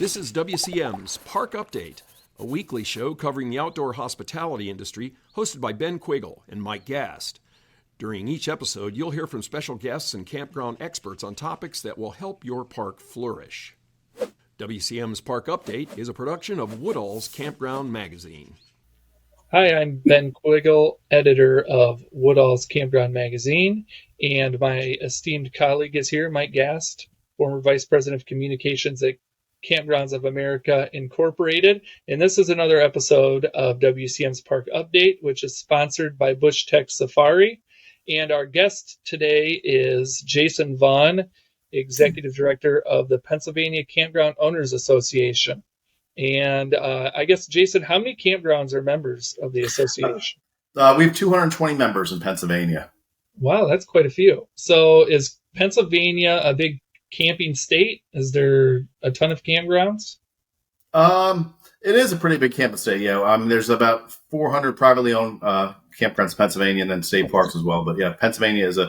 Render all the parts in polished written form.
This is WCM's Park Update, a weekly show covering the outdoor hospitality industry, hosted by Ben Quiggle and Mike Gast. During each episode, you'll hear from special guests and campground experts on topics that will help your park flourish. WCM's Park Update is a production of Woodall's Campground Magazine. Hi, I'm Ben Quiggle, editor of Woodall's Campground Magazine, and my esteemed colleague is here, Mike Gast, former Vice President of Communications at Campgrounds of America Incorporated. And this is another episode of WCM's Park Update, which is sponsored by Bush Tech Safari. And our guest today is Jason Vaughan, Executive Director of the Pennsylvania Campground Owners Association. And I guess, Jason, how many campgrounds are members of the association? We have 220 members in Pennsylvania. Wow, that's quite a few. So is Pennsylvania a big camping state? Is there a ton of campgrounds? It is a pretty big camping state. Yeah, there's about 400 privately owned campgrounds in Pennsylvania, and then state parks as well. But yeah, Pennsylvania is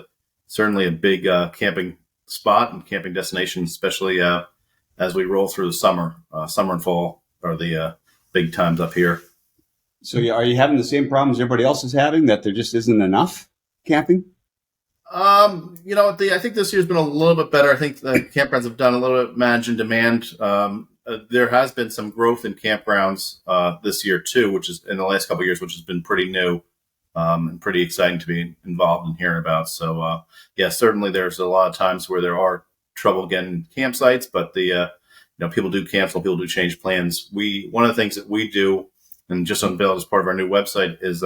certainly a big camping spot and camping destination, especially as we roll through the summer. Summer and fall are the big times up here. So are you having the same problems everybody else is having, that there just isn't enough camping? I think this year's been a little bit better. I think the campgrounds have done a little bit managing demand. There has been some growth in campgrounds this year too, which is in the last couple of years, which has been pretty new and pretty exciting to be involved in hearing about. So, certainly there's a lot of times where there are trouble getting campsites, but people do cancel, people do change plans. One of the things that we do, and just unveiled as part of our new website, is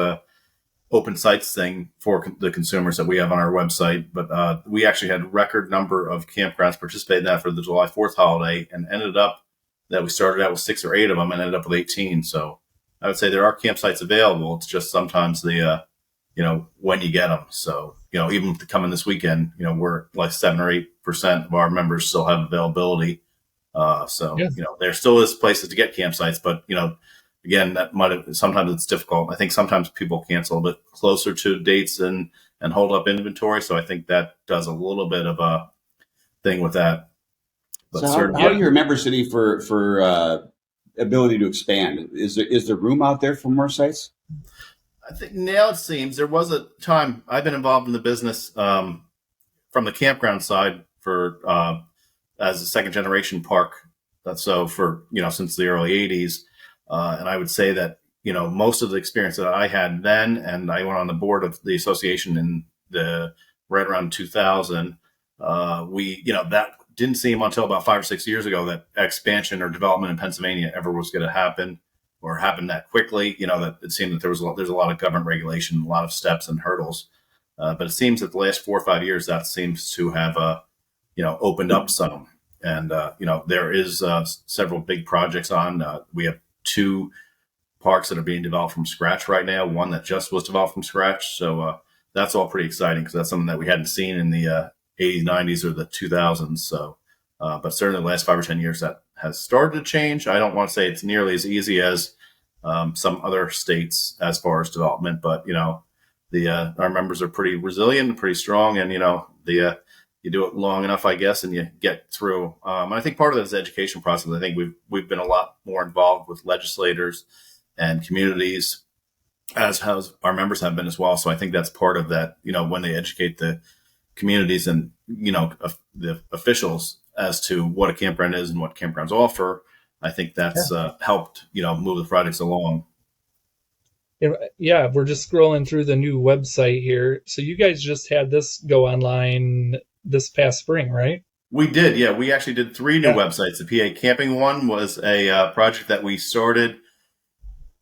open sites thing for the consumers that we have on our website. But we actually had a record number of campgrounds participate in that for the July 4th holiday, and ended up that we started out with 6 or 8 of them and ended up with 18. So I would say there are campsites available. It's just sometimes when you get them. So, even to come in this weekend, we're like 7 or 8% of our members still have availability. There still is places to get campsites, but, again, sometimes it's difficult. I think sometimes people cancel a bit closer to dates and hold up inventory. So I think that does a little bit of a thing with that. But so how are your members sitting for ability to expand? Is there room out there for more sites? I think now it seems. There was a time I've been involved in the business from the campground side for as a second generation park. So for since the early 80s. And I would say that, most of the experience that I had then, and I went on the board of the association in right around 2000, that didn't seem until about 5 or 6 years ago that expansion or development in Pennsylvania ever was going to happen or happen that quickly. That it seemed that there's a lot of government regulation, a lot of steps and hurdles. But it seems that the last 4 or 5 years, that seems to have, opened up some. And, there is several big projects on. We have 2 parks that are being developed from scratch right now, one that just was developed from scratch. So that's all pretty exciting because that's something that we hadn't seen in the 80s, 90s, or the 2000s. So, but certainly the last 5 or 10 years that has started to change. I don't want to say it's nearly as easy as some other states as far as development, but, our members are pretty resilient and pretty strong, and, you do it long enough, I guess, and you get through. And I think part of this education process, I think we've been a lot more involved with legislators and communities, as our members have been as well. So I think that's part of that, when they educate the communities and, the officials as to what a campground is and what campgrounds offer, I think that's helped, move the projects along. Yeah, we're just scrolling through the new website here. So you guys just had this go online this past spring, right? We did, yeah. We actually did 3 new websites. The PA Camping one was a project that we started.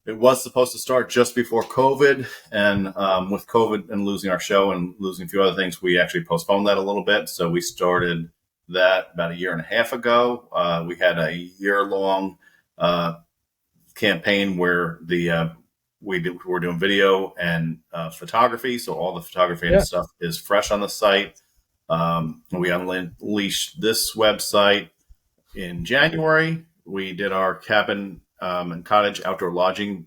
It was supposed to start just before COVID, and with COVID and losing our show and losing a few other things, we actually postponed that a little bit. So we started that about 1.5 years ago. We had a year-long campaign where we're doing video and photography. So all the photography and stuff is fresh on the site. We unleashed this website in January. We did our cabin and cottage outdoor lodging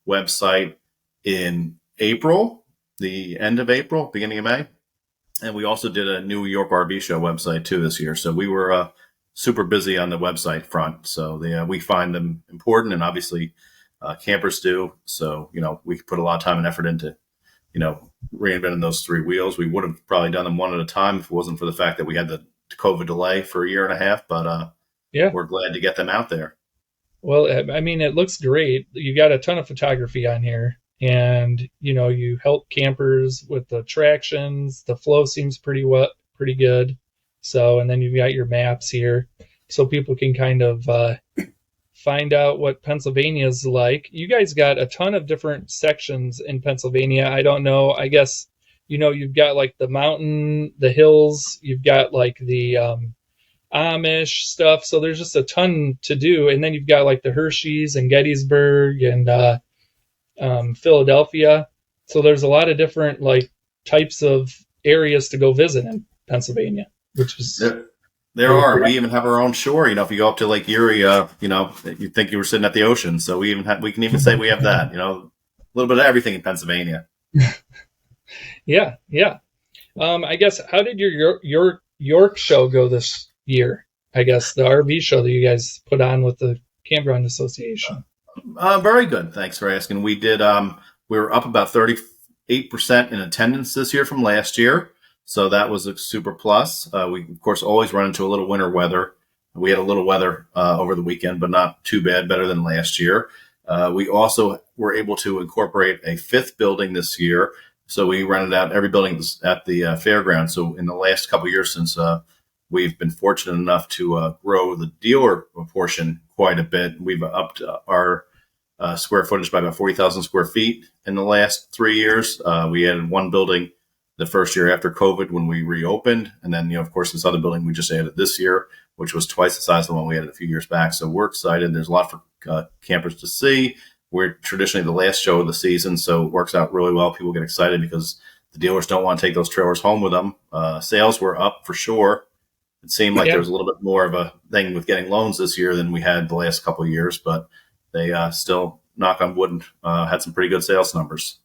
website in April, the end of April, beginning of May. And we also did a New York RV show website too this year. So we were super busy on the website front. So we find them important, and obviously campers do. So, we put a lot of time and effort into, reinventing those three wheels. We would have probably done them one at a time if it wasn't for the fact that we had the COVID delay for a year and a half, but Yeah. we're glad to get them out there. Well, I mean, it looks great. You got a ton of photography on here, and you help campers with the attractions. The flow seems pretty good. So, and then you've got your maps here, so people can kind of find out what Pennsylvania is like. You guys got a ton of different sections in Pennsylvania. I don't know. I guess you've got like the mountain, the hills. You've got like the Amish stuff. So there's just a ton to do. And then you've got like the Hershey's and Gettysburg and Philadelphia. So there's a lot of different like types of areas to go visit in Pennsylvania, which is there are. We even have our own shore. If you go up to Lake Erie, you'd think you were sitting at the ocean. So we can even say we have that. A little bit of everything in Pennsylvania. Yeah. I guess, how did your York show go this year? I guess the RV show that you guys put on with the Campground Association. Very good. Thanks for asking. We did. We were up about 38% in attendance this year from last year, so that was a super plus. We of course always run into a little winter weather. We had a little weather over the weekend, but not too bad. Better than last year. We also were able to incorporate a fifth building this year. So we rented out every building at the fairground. So in the last couple of years, since we've been fortunate enough to grow the dealer portion quite a bit, we've upped our square footage by about 40,000 square feet in the last 3 years. We added one building the first year after COVID when we reopened. And then, of course, this other building we just added this year, which was twice the size of the one we added a few years back. So we're excited. There's a lot for campers to see. We're traditionally the last show of the season, so it works out really well. People get excited because the dealers don't want to take those trailers home with them. Sales were up for sure. It seemed like there was a little bit more of a thing with getting loans this year than we had the last couple of years, but they still, knock on wood, had some pretty good sales numbers.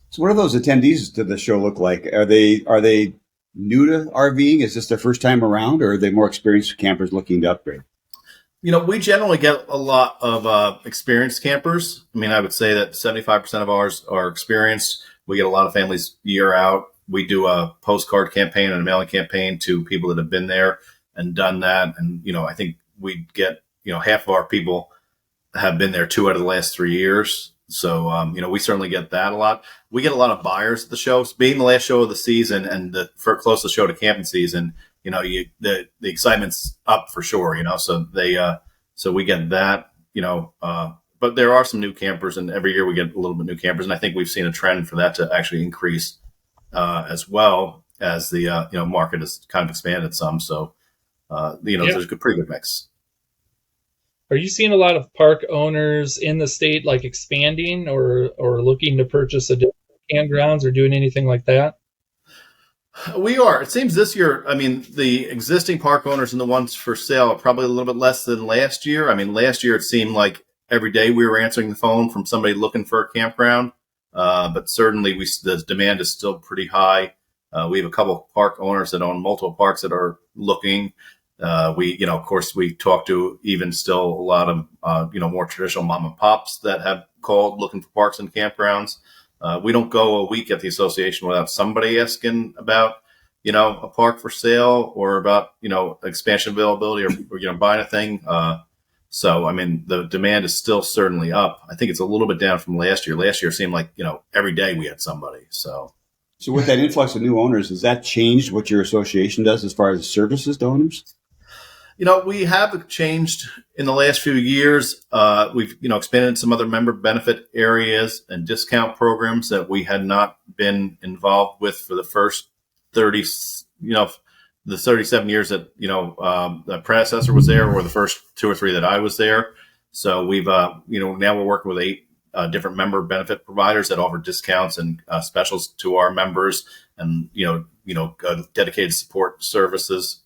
So what do those attendees to the show look like? Are they new to RVing? Is this their first time around, or are they more experienced campers looking to upgrade? We generally get a lot of experienced campers. I mean, I would say that 75% of ours are experienced. We get a lot of families year out. We do a postcard campaign and a mailing campaign to people that have been there and done that. And, I think we get, half of our people have been there 2 out of the last 3 years. So, we certainly get that a lot. We get a lot of buyers at the shows. Being the last show of the season and the closest show to camping season, the excitement's up for sure, so we get that, but there are some new campers, and every year we get a little bit new campers. And I think we've seen a trend for that to actually increase, as well as the, market has kind of expanded some. So, there's a pretty good mix. Are you seeing a lot of park owners in the state, like expanding or looking to purchase additional campgrounds or doing anything like that? We are. It seems this year, the existing park owners and the ones for sale are probably a little bit less than last year. Last year it seemed like every day we were answering the phone from somebody looking for a campground. But certainly the demand is still pretty high. We have a couple of park owners that own multiple parks that are looking. Of course, we talk to even still a lot of, more traditional mom and pops that have called looking for parks and campgrounds. We don't go a week at the association without somebody asking about, a park for sale or about, expansion availability or buying a thing. So, the demand is still certainly up. I think it's a little bit down from last year. Last year seemed like, every day we had somebody. So with that influx of new owners, has that changed what your association does as far as services to owners? We have changed in the last few years. We've, expanded some other member benefit areas and discount programs that we had not been involved with for the first 37 years that, the predecessor was there, or the first 2 or 3 that I was there. So we've, now we're working with 8 different member benefit providers that offer discounts and specials to our members, and, dedicated support services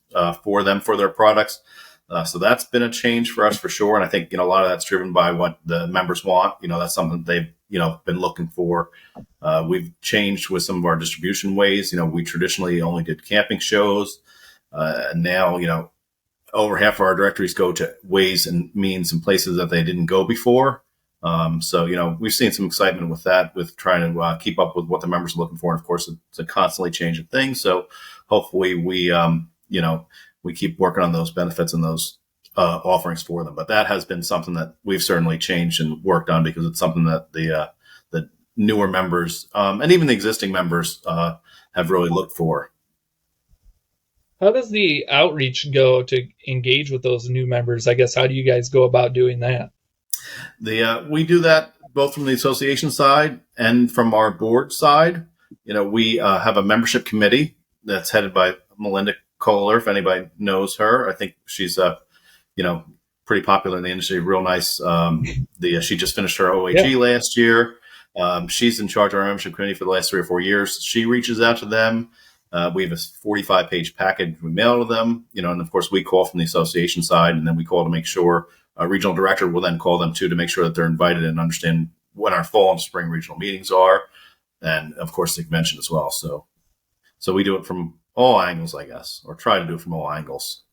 for them for their products. So that's been a change for us for sure. And I think, a lot of that's driven by what the members want. That's something they've, been looking for. We've changed with some of our distribution ways. We traditionally only did camping shows. And now, over half of our directories go to ways and means and places that they didn't go before. So, we've seen some excitement with that, with trying to keep up with what the members are looking for. And of course, it's a constantly changing thing. So hopefully we keep working on those benefits and those offerings for them. But that has been something that we've certainly changed and worked on, because it's something that the newer members and even the existing members have really looked for. How does the outreach go to engage with those new members? I guess, how do you guys go about doing that? We do that both from the association side and from our board side. We have a membership committee that's headed by Melinda Kohler. If anybody knows her, I think she's pretty popular in the industry. Real nice. She just finished her OAG last year. She's in charge of our membership committee for the last 3 or 4 years. She reaches out to them. We have a 45-page package we mail to them, and of course we call from the association side, and then we call to make sure a regional director will then call them too, to make sure that they're invited and understand when our fall and spring regional meetings are, and of course the convention as well. So we do it from all angles, I guess, or try to do it from all angles.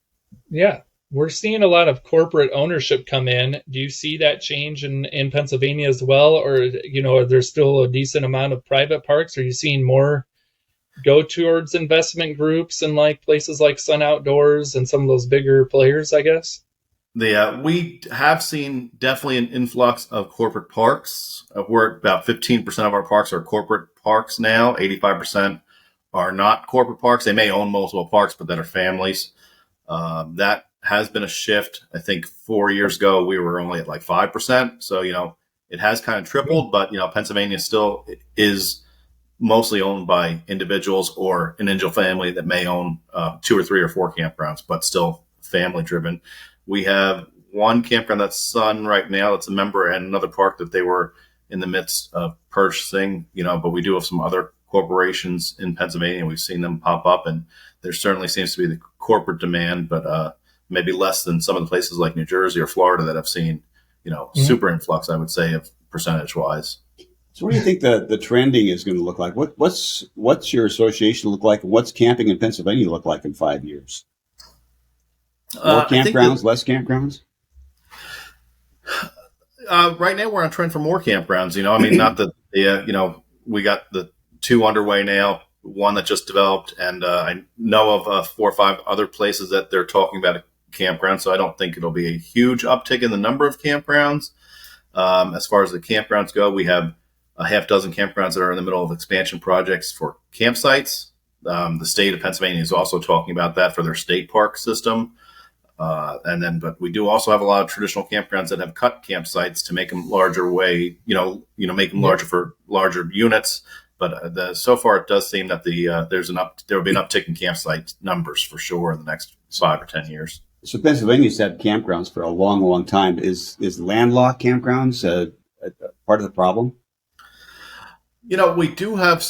Yeah. We're seeing a lot of corporate ownership come in. Do you see that change in Pennsylvania as well? Or, there's still a decent amount of private parks? Are you seeing more go towards investment groups and like places like Sun Outdoors and some of those bigger players, I guess? We have seen definitely an influx of corporate parks. We're about 15% of our parks are corporate parks now. 85% are not corporate parks. They may own multiple parks, but that are families. That has been a shift. I think 4 years ago, we were only at like 5%. So, it has kind of tripled, but, Pennsylvania still is mostly owned by individuals or an individual family that may own 2 or 3 or 4 campgrounds, but still family driven. We have one campground that's Sun right now that's a member, and another park that they were in the midst of purchasing, but we do have some other corporations in Pennsylvania. We've seen them pop up, and there certainly seems to be the corporate demand, but maybe less than some of the places like New Jersey or Florida that have seen, super influx, I would say, of percentage wise. So what do you think the trending is going to look like? What's your association look like? And what's camping in Pennsylvania look like in 5 years? More campgrounds, less campgrounds? Right now we're on trend for more campgrounds. Not that we got the 2 underway now, one that just developed, and I know of 4 or 5 other places that they're talking about a campground. So I don't think it'll be a huge uptick in the number of campgrounds. As far as the campgrounds go, we have a half dozen campgrounds that are in the middle of expansion projects for campsites. The state of Pennsylvania is also talking about that for their state park system. But we do also have a lot of traditional campgrounds that have cut campsites to make them larger make them larger for larger units. But so far it does seem that there will be an uptick in campsite numbers for sure in the next 5 or 10 years. So Pennsylvania's had campgrounds for a long, long time. Is landlocked campgrounds a part of the problem? We do have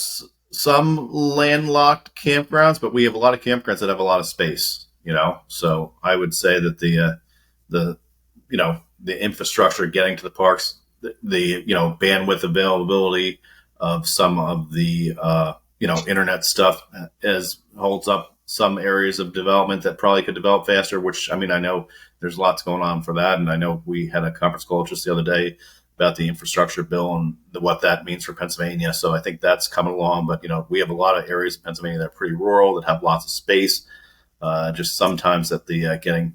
some landlocked campgrounds, but we have a lot of campgrounds that have a lot of space. So I would say that the infrastructure getting to the parks, the bandwidth availability of some of the internet stuff holds up some areas of development that probably could develop faster, which I know there's lots going on for that. And I know we had a conference call just the other day about the infrastructure bill and what that means for Pennsylvania. So I think that's coming along. But, we have a lot of areas in Pennsylvania that are pretty rural, that have lots of space. Just sometimes that the getting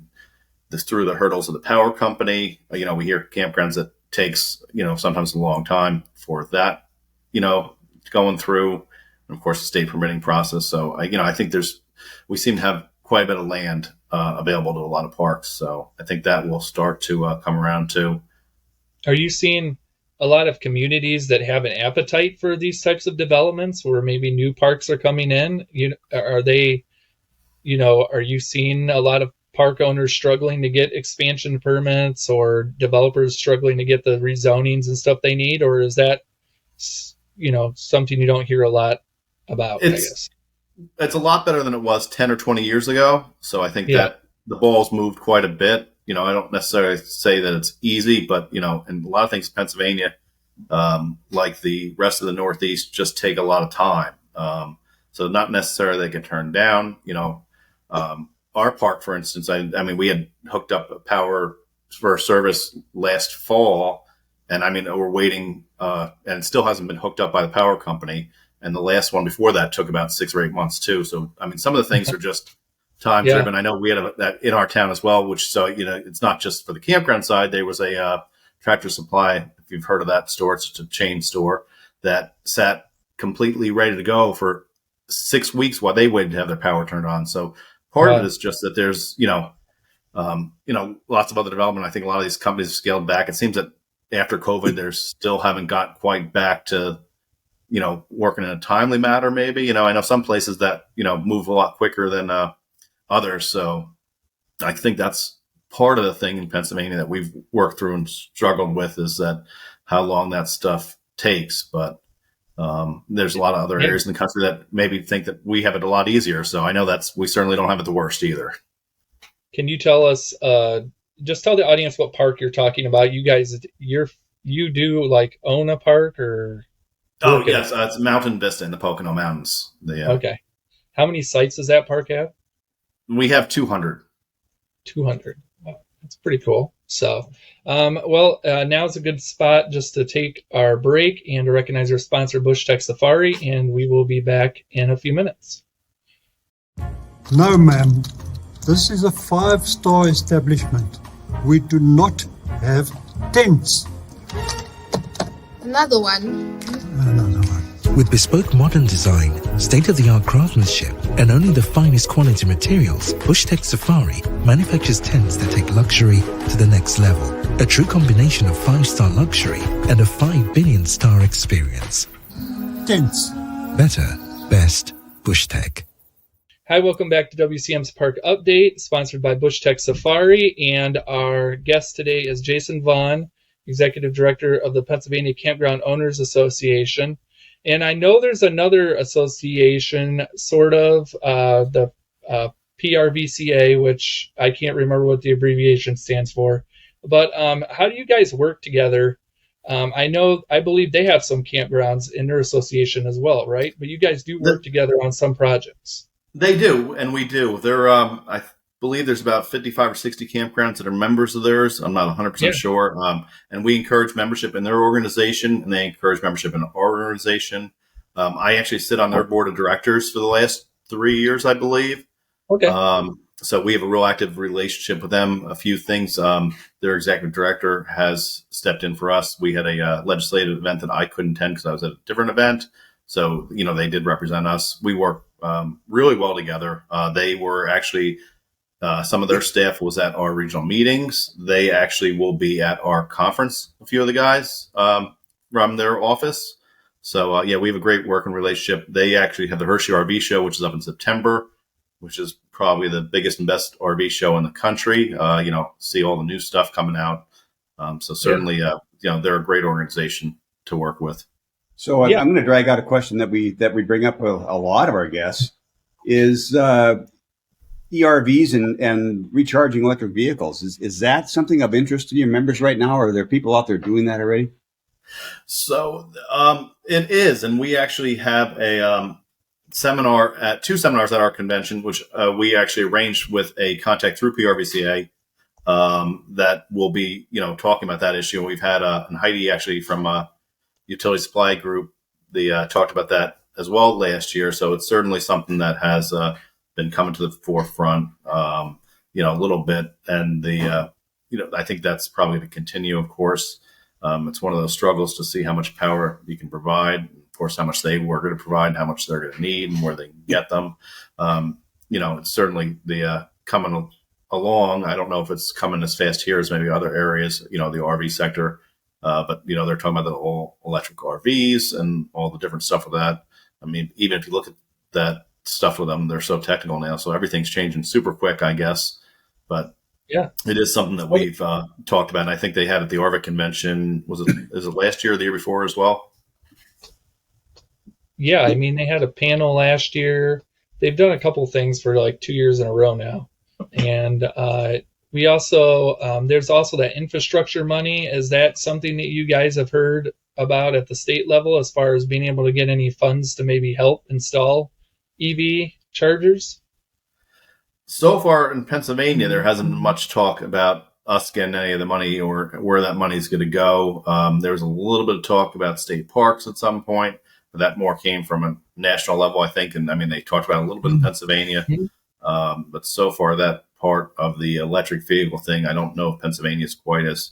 this through the hurdles of the power company, we hear campgrounds that takes, sometimes a long time for that, going through, and of course the state permitting process. So, I think we seem to have quite a bit of land available to a lot of parks. So I think that will start to come around too. Are you seeing a lot of communities that have an appetite for these types of developments where maybe new parks are coming in? Are you seeing a lot of park owners struggling to get expansion permits or developers struggling to get the rezonings and stuff they need? Or is that, something you don't hear a lot about, I guess? It's a lot better than it was 10 or 20 years ago. So I think that the ball's moved quite a bit. I don't necessarily say that it's easy, but, and a lot of things in Pennsylvania, like the rest of the Northeast, just take a lot of time. So not necessarily they get turned down. our park, for instance, I mean, we had hooked up a power for service last fall, and I mean, we're waiting, and it still hasn't been hooked up by the power company. And the last one before that took about 6 or 8 months too. So, I mean, some of the things are just time driven. I know we had that in our town as well, which, so, it's not just for the campground side. There was a Tractor Supply, if you've heard of that store, it's a chain store that sat completely ready to go for 6 weeks while they waited to have their power turned on. So part of it is just that there's, lots of other development. I think a lot of these companies have scaled back. It seems that after COVID, they still haven't got quite back to, working in a timely manner, maybe. I know some places that, move a lot quicker than others. So I think that's part of the thing in Pennsylvania that we've worked through and struggled with, is that how long that stuff takes. But there's a lot of other areas in the country that maybe think that we have it a lot easier. So I know we certainly don't have it the worst either. Can you tell us, just tell the audience what park you're talking about? You guys, you do like own a park or? Oh, yes. It's Mountain Vista in the Pocono Mountains. Okay. How many sites does that park have? We have 200. 200. Wow, that's pretty cool. So, now's a good spot just to take our break and to recognize our sponsor, Bush Tech Safari, and we will be back in a few minutes. No, ma'am. This is a 5-star establishment. We do not have tents. Another one. Another one. With bespoke modern design, state-of-the-art craftsmanship, and only the finest quality materials, Bush Tech Safari manufactures tents that take luxury to the next level. A true combination of 5-star luxury and a 5 billion star experience. Tents. Better, best, Bush Tech. Hi, welcome back to WCM's Park Update, sponsored by Bush Tech Safari, and our guest today is Jason Vaughan, Executive Director of the Pennsylvania Campground Owners Association. And I know there's another association, sort of, the PRVCA, which I can't remember what the abbreviation stands for. But how do you guys work together? I believe they have some campgrounds in their association as well, right? But you guys do work together on some projects. They do, and we do. I believe there's about 55 or 60 campgrounds that are members of theirs. I'm not 100% sure. And we encourage membership in their organization, and they encourage membership in our organization. I actually sit on their board of directors for the last 3 years, I believe. Okay. So we have a real active relationship with them. A few things, their executive director has stepped in for us. We had a legislative event that I couldn't attend because I was at a different event. So, they did represent us. We work really well together. They were actually... some of their staff was at our regional meetings. They actually will be at our conference, a few of the guys from their office. So, we have a great working relationship. They actually have the Hershey RV show, which is up in September, which is probably the biggest and best RV show in the country. See all the new stuff coming out. So certainly, they're a great organization to work with. So I'm going to drag out a question that we bring up with a lot of our guests is ERVs and recharging electric vehicles. Is that something of interest to your members right now, or are there people out there doing that already? So it is, and we actually have a two seminars at our convention, which we actually arranged with a contact through PRVCA that will be, talking about that issue. And we've had and Heidi actually from Utility Supply Group, they talked about that as well last year. So it's certainly something that has been coming to the forefront, a little bit. And I think that's probably to continue, of course. It's one of those struggles to see how much power you can provide, of course, how much they were going to provide, how much they're going to need, and where they can get them. It's certainly coming along. I don't know if it's coming as fast here as maybe other areas, the RV sector. But they're talking about the all electric RVs and all the different stuff with that. I mean, even if you look at that stuff with them, they're so technical now. So everything's changing super quick, I guess. But it is something that we've talked about. And I think they had at the RVIC convention. Is it last year or the year before as well? Yeah, I mean, they had a panel last year. They've done a couple things for like 2 years in a row now. And we also, there's also that infrastructure money. Is that something that you guys have heard about at the state level as far as being able to get any funds to maybe help install EV chargers? So far in Pennsylvania, there hasn't been much talk about us getting any of the money or where that money is going to go. There was a little bit of talk about state parks at some point, but that more came from a national level, I think. And I mean, they talked about it a little bit in Pennsylvania. But so far, that part of the electric vehicle thing, I don't know if Pennsylvania is quite as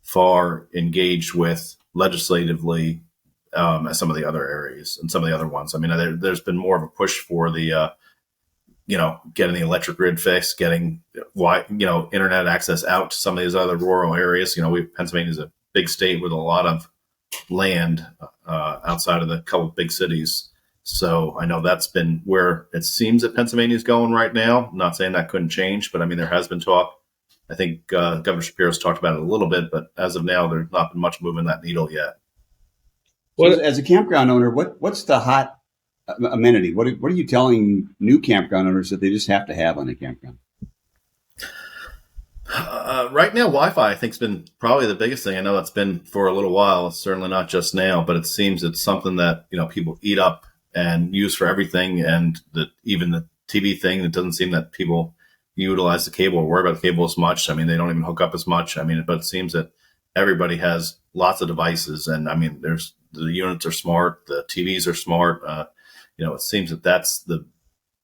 far engaged with legislatively as some of the other areas and some of the other ones. I mean, there's been more of a push for the getting the electric grid fixed, getting internet access out to some of these other rural areas. Pennsylvania is a big state with a lot of land outside of the couple of big cities. So I know that's been where it seems that Pennsylvania is going right now. I'm not saying that couldn't change, but I mean, there has been talk. I think Governor Shapiro's talked about it a little bit, but as of now, there's not been much moving that needle yet. So as a campground owner, what's the hot amenity? What are you telling new campground owners that they just have to have on a campground? Right now, Wi-Fi, I think, has been probably the biggest thing. I know it's been for a little while. It's certainly not just now, but it seems it's something that, people eat up and use for everything. And even the TV thing, it doesn't seem that people utilize the cable or worry about the cable as much. I mean, they don't even hook up as much. I mean, but it seems that everybody has lots of devices. And I mean, the units are smart. The TVs are smart. It seems that that's the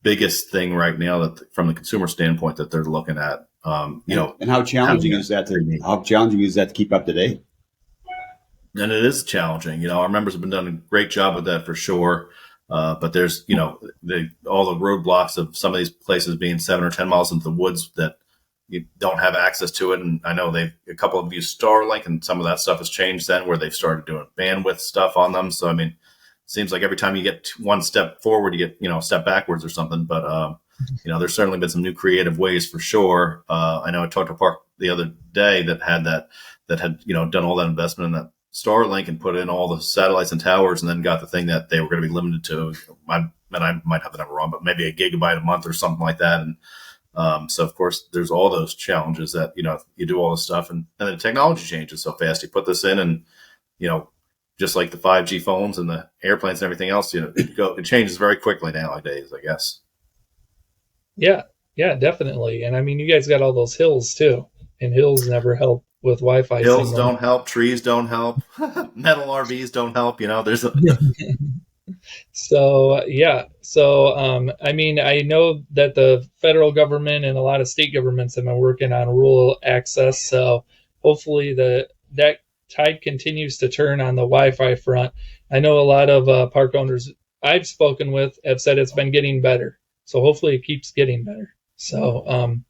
biggest thing right now that from the consumer standpoint that they're looking at. And how challenging is that to keep up to date? And it is challenging. Our members have been done a great job with that for sure. But there's, all the roadblocks of some of these places being 7 or 10 miles into the woods that you don't have access to it. And I know a couple of used Starlink, and some of that stuff has changed then where they've started doing bandwidth stuff on them. So, I mean, it seems like every time you get one step forward, you get, a step backwards or something. But, there's certainly been some new creative ways for sure. I know I talked to a park the other day that had done all that investment in that Starlink and put in all the satellites and towers, and then got the thing that they were going to be limited to. I might have the number wrong, but maybe a gigabyte a month or something like that. And so, of course, there's all those challenges that, you do all this stuff and then the technology changes so fast. You put this in and, just like the 5G phones and the airplanes and everything else, it changes very quickly nowadays, I guess. Yeah, definitely. And I mean, you guys got all those hills too, and hills never help with Wi-Fi. Hills don't help. Trees don't help. Metal RVs don't help. There's a. So, yeah. So, I mean, I know that the federal government and a lot of state governments have been working on rural access. So hopefully that tide continues to turn on the Wi-Fi front. I know a lot of park owners I've spoken with have said it's been getting better. So hopefully it keeps getting better. So,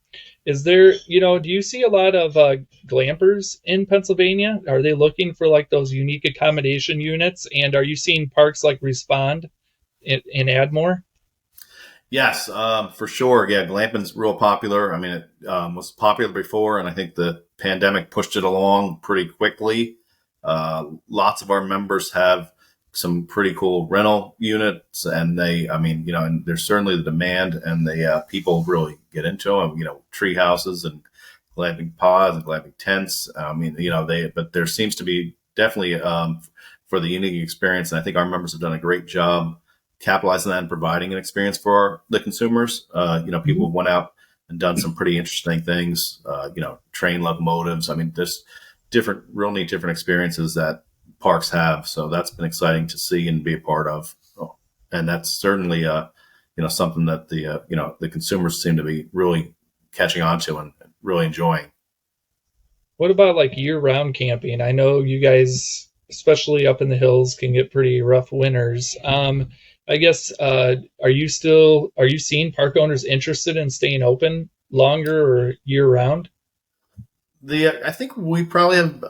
is there, do you see a lot of glampers in Pennsylvania? Are they looking for like those unique accommodation units? And are you seeing parks like respond and add more? Yes, for sure. Yeah, glamping's real popular. I mean, it was popular before, and I think the pandemic pushed it along pretty quickly. Lots of our members have some pretty cool rental units, and and there's certainly the demand, and the people really get into them. Tree houses and glamping pods and glamping tents. But there seems to be definitely for the unique experience, and I think our members have done a great job capitalizing that and providing an experience for the consumers. People went out and done some pretty interesting things. Train locomotives. I mean, there's real neat different experiences that parks have. So that's been exciting to see and be a part of. And that's certainly, something that the consumers seem to be really catching on to and really enjoying. What about like year-round camping? I know you guys, especially up in the hills, can get pretty rough winters. I guess, are you seeing park owners interested in staying open longer or year-round? I think we probably have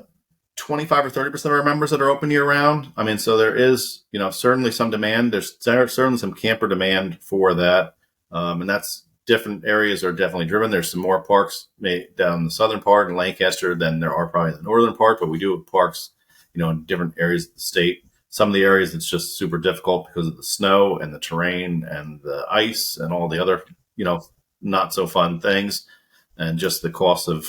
25 or 30% of our members that are open year round. I mean, so there is, certainly some demand. There's certainly some camper demand for that. And that's different areas are definitely driven. There's some more parks down the southern part in Lancaster than there are probably in the northern part, but we do have parks, in different areas of the state. Some of the areas it's just super difficult because of the snow and the terrain and the ice and all the other, not so fun things. And just the cost of,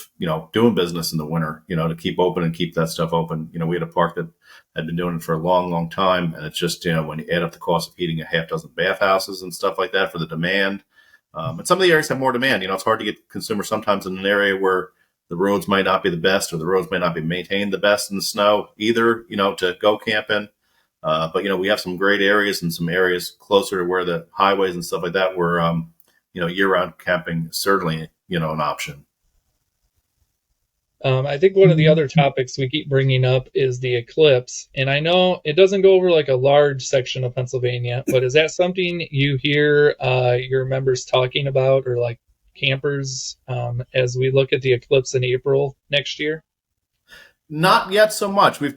doing business in the winter, to keep open and keep that stuff open. We had a park that had been doing it for a long, long time. And it's just, when you add up the cost of heating a half dozen bathhouses and stuff like that for the demand, And some of the areas have more demand. It's hard to get consumers sometimes in an area where the roads might not be the best or the roads might not be maintained the best in the snow either, to go camping. But, we have some great areas and some areas closer to where the highways and stuff like that where, year-round camping is certainly, an option. I think one of the other topics we keep bringing up is the eclipse. And I know it doesn't go over like a large section of Pennsylvania, but is that something you hear your members talking about, or like campers, as we look at the eclipse in April next year? Not yet so much. We've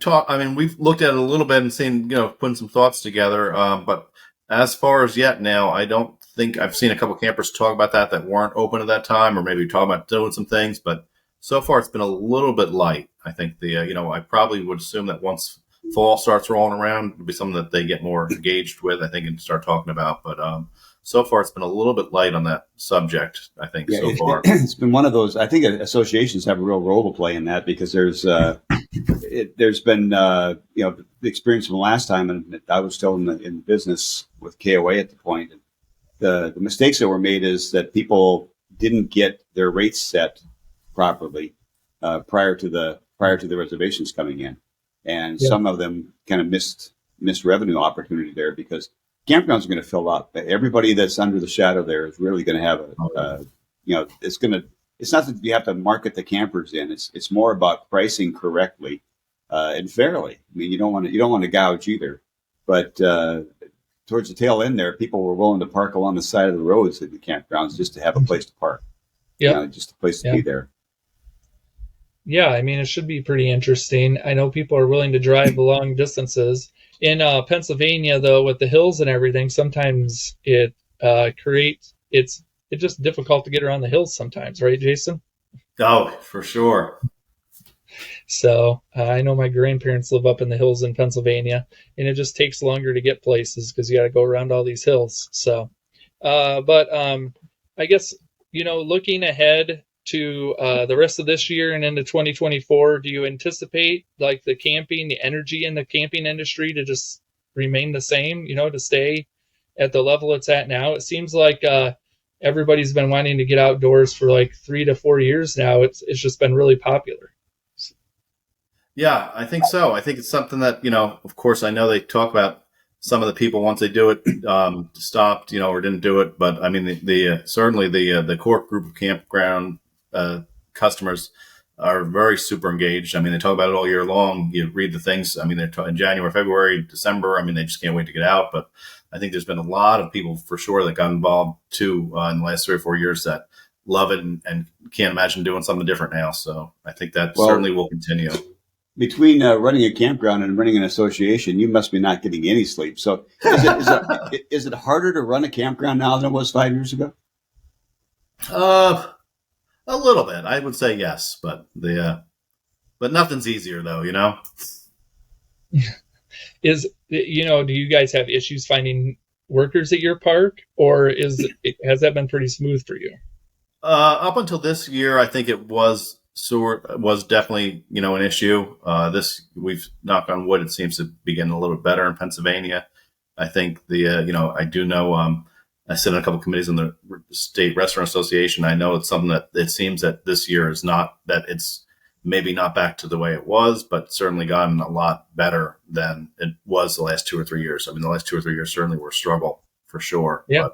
looked at it a little bit and seen, putting some thoughts together. But as far as yet now, I don't think I've seen a couple campers talk about that weren't open at that time, or maybe talking about doing some things, but so far, it's been a little bit light. I think I probably would assume that once fall starts rolling around, it'll be something that they get more engaged with, I think, and start talking about. But so far, it's been a little bit light on that subject, I think, so far. It's been one of those. I think associations have a real role to play in that, because there's been, the experience from the last time, and I was still in business with KOA at the point. The mistakes that were made is that people didn't get their rates set properly prior to the reservations coming in, and some of them kind of missed revenue opportunity there, because campgrounds are going to fill up. Everybody that's under the shadow there is really going to have it's not that you have to market the campers in. It's more about pricing correctly and fairly. I mean, you don't want to gouge either, but towards the tail end there, people were willing to park along the side of the roads at the campgrounds just to have a place to park. Yeah, just a place to be there. Yeah, I mean, it should be pretty interesting. I know people are willing to drive long distances. In Pennsylvania, though, with the hills and everything, sometimes it's just difficult to get around the hills sometimes, right, Jason? Oh, for sure. So I know my grandparents live up in the hills in Pennsylvania, and it just takes longer to get places because you got to go around all these hills. So, but I guess, looking ahead to the rest of this year and into 2024, do you anticipate like the energy in the camping industry to just remain the same, to stay at the level it's at now? It seems like everybody's been wanting to get outdoors for like 3 to 4 years now. It's just been really popular. Yeah, I think so. I think it's something that, of course, I know they talk about some of the people, once they do it, stopped, or didn't do it. But I mean, certainly the core group of campground customers are very super engaged. I mean, they talk about it all year long. You read the things. I mean, they're in January, February, December. I mean, they just can't wait to get out. But I think there's been a lot of people for sure that got involved too in the last 3 or 4 years that love it and can't imagine doing something different now. So I think that certainly will continue. Between running a campground and running an association, you must be not getting any sleep. So is it harder to run a campground now than it was 5 years ago? A little bit, I would say yes, but but nothing's easier though, do you guys have issues finding workers at your park, or has that been pretty smooth for you? Up until this year, I think it was definitely, an issue. We've knocked on wood. It seems to be getting a little bit better in Pennsylvania. I think I do know, I sit on a couple of committees in the State Restaurant Association. I know it's something that it seems that this year is not, that it's maybe not back to the way it was, but certainly gotten a lot better than it was the last 2 or 3 years. I mean, the last 2 or 3 years certainly were a struggle for sure. Yeah.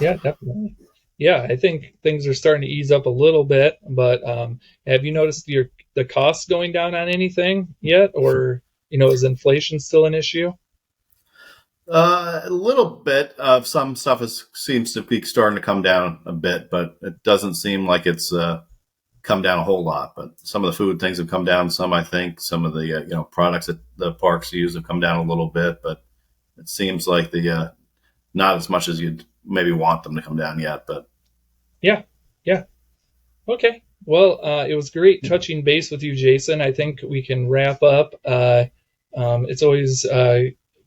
Yeah, definitely. Yeah, I think things are starting to ease up a little bit, but have you noticed the costs going down on anything yet, or is inflation still an issue? A little bit of some stuff seems to be starting to come down a bit, but it doesn't seem like it's come down a whole lot. But some of the food things have come down. Some, I think, some of the products that the parks use have come down a little bit, but it seems like not as much as you'd maybe want them to come down yet. But yeah. Okay. Well, it was great touching base with you, Jason. I think we can wrap up. It's always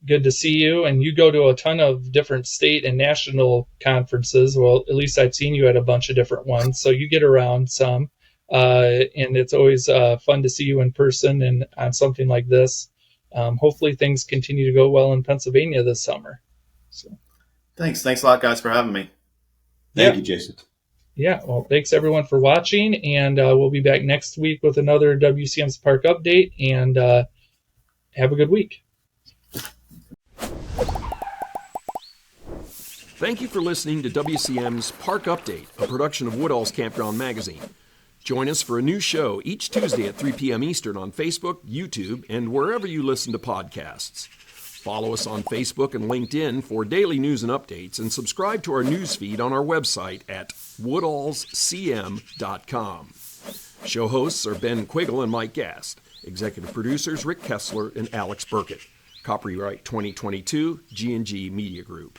good to see you, and you go to a ton of different state and national conferences. Well, at least I've seen you at a bunch of different ones, so you get around some, and it's always fun to see you in person and on something like this. Hopefully things continue to go well in Pennsylvania this summer. So thanks a lot, guys, for having me. Thank you, Jason. Yeah, well, thanks everyone for watching, and we'll be back next week with another WCM's Park update, and have a good week. Thank you for listening to WCM's Park Update, a production of Woodall's Campground Magazine. Join us for a new show each Tuesday at 3 p.m. Eastern on Facebook, YouTube, and wherever you listen to podcasts. Follow us on Facebook and LinkedIn for daily news and updates, and subscribe to our news feed on our website at woodallscm.com. Show hosts are Ben Quiggle and Mike Gast. Executive producers Rick Kessler and Alex Burkett. Copyright 2022, G&G Media Group.